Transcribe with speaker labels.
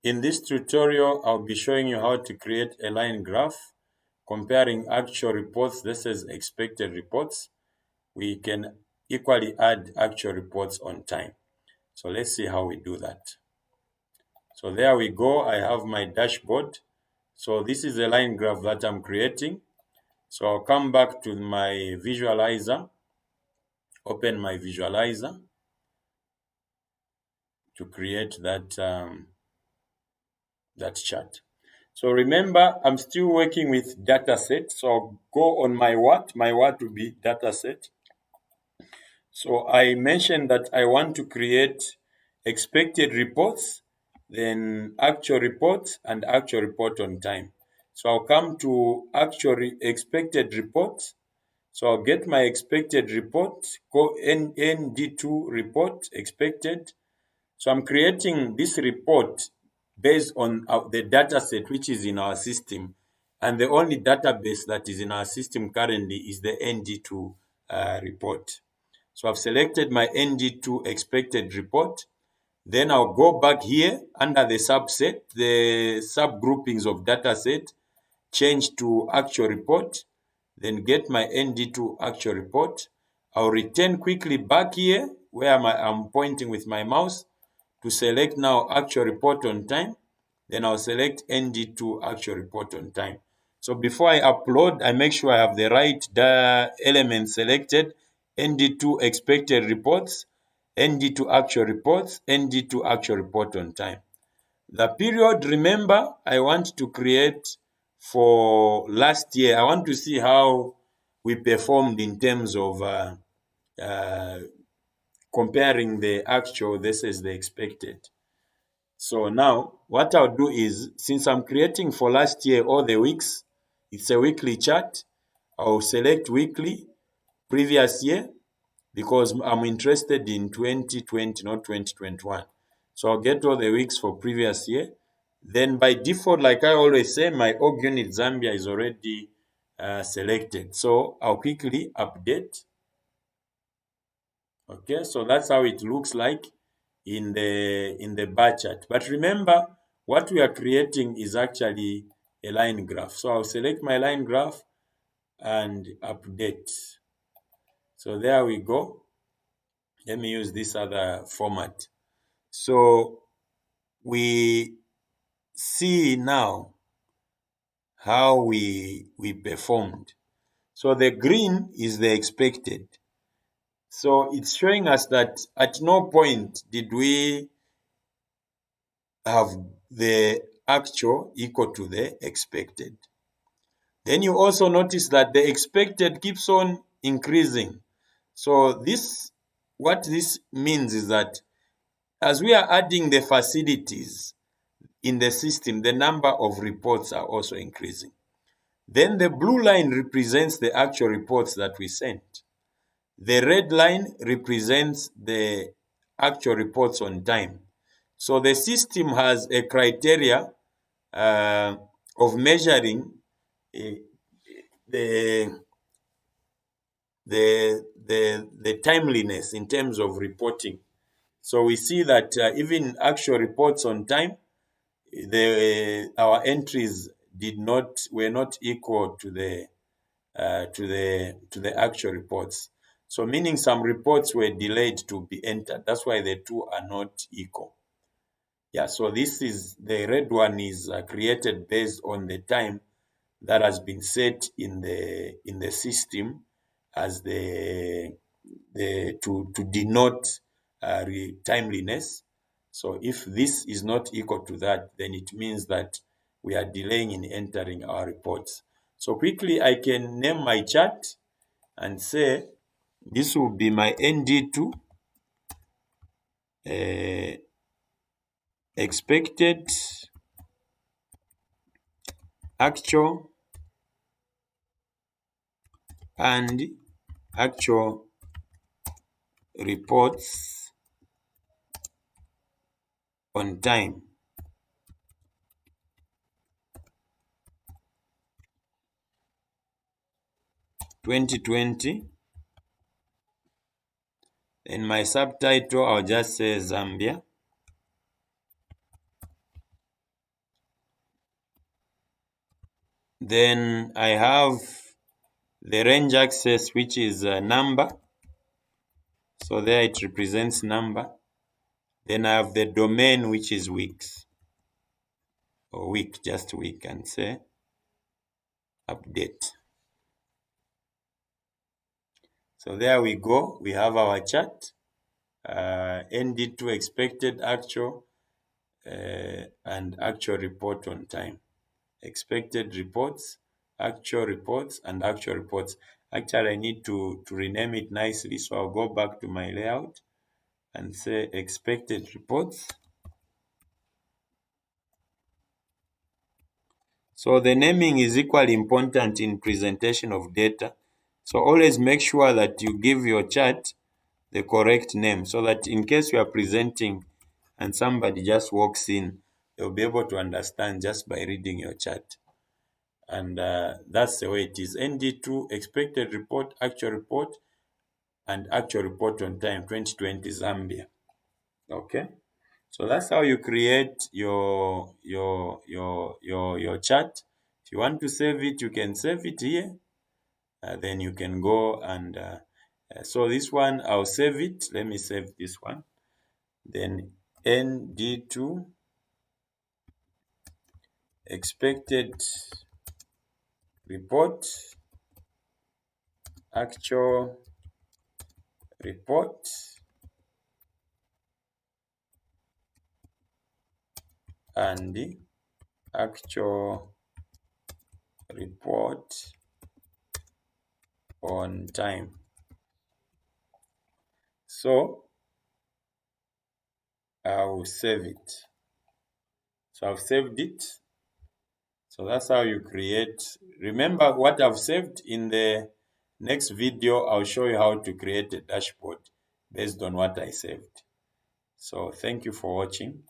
Speaker 1: In this tutorial, I'll be showing you how to create a line graph comparing actual reports versus expected reports. We can equally add actual reports on time. So let's see how we do that. So there we go. I have my dashboard. So this is a line graph that I'm creating. So I'll come back to my visualizer, open my visualizer to create that chart. So remember, I'm still working with data set. So I'll go on my what? My what will be data set. So I mentioned that I want to create expected reports, then actual reports, and actual report on time. So I'll come to actual expected reports. So I'll get my expected report, go ND2 report expected. So I'm creating this report based on the data set which is in our system. And the only database that is in our system currently is the ND2 report. So I've selected my ND2 expected report. Then I'll go back here under the subset, the subgroupings of data set, change to actual report, then get my ND2 actual report. I'll return quickly back here where I'm pointing with my mouse to select now actual report on time. Then I'll select ND2 actual report on time. So before I upload, I make sure I have the right element selected, ND2 expected reports, ND2 actual reports, ND2 actual report on time. The period, remember, I want to create for last year. I want to see how we performed in terms of comparing the actual versus the expected. So now what I'll do is, since I'm creating for last year all the weeks, it's a weekly chart. I'll select weekly, previous year, because I'm interested in 2020, not 2021. So I'll get all the weeks for previous year. Then by default, like I always say, my org unit Zambia is already selected. So I'll quickly update. Okay, so that's how it looks like in the bar chart. But remember, what we are creating is actually a line graph. So I'll select my line graph and update. So there we go. Let me use this other format. So we see now how we performed. So the green is the expected. So it's showing us that at no point did we have the actual equal to the expected. Then you also notice that the expected keeps on increasing. So what this means is that as we are adding the facilities in the system, the number of reports are also increasing. Then the blue line represents the actual reports that we sent. The red line represents the actual reports on time. So the system has a criteria of measuring the timeliness in terms of reporting. So we see that even actual reports on time, our entries were not equal to the actual reports. So meaning some reports were delayed to be entered. That's why the two are not equal. Yeah, so the red one is created based on the time that has been set in the system as to denote timeliness. So if this is not equal to that, then it means that we are delaying in entering our reports. So quickly I can name my chart and say this will be my ND2 expected, actual, and actual reports on time. (2020). In my subtitle, I'll just say Zambia. Then I have the range access, which is a number. So there it represents number. Then I have the domain, which is weeks, or week, just week, and say update. So there we go. We have our chart. ND2 expected, actual, and actual report on time. Expected reports, actual reports, and actual reports. Actually, I need to rename it nicely. So I'll go back to my layout and say expected reports. So the naming is equally important in presentation of data. So always make sure that you give your chart the correct name, so that in case you are presenting and somebody just walks in, they'll be able to understand just by reading your chart. And that's the way it is. ND2 expected report, actual report, and actual report on time 2020 Zambia. Okay, so that's how you create your chart. If you want to save it, you can save it here. Then you can go and so this one I'll save it. Let me save this one. Then ND2 expected report, actual report, and the actual report on time. So I will save it. So I've saved it. So that's how you create. Remember what I've saved. In the next video, I'll show you how to create a dashboard based on what I saved. So thank you for watching.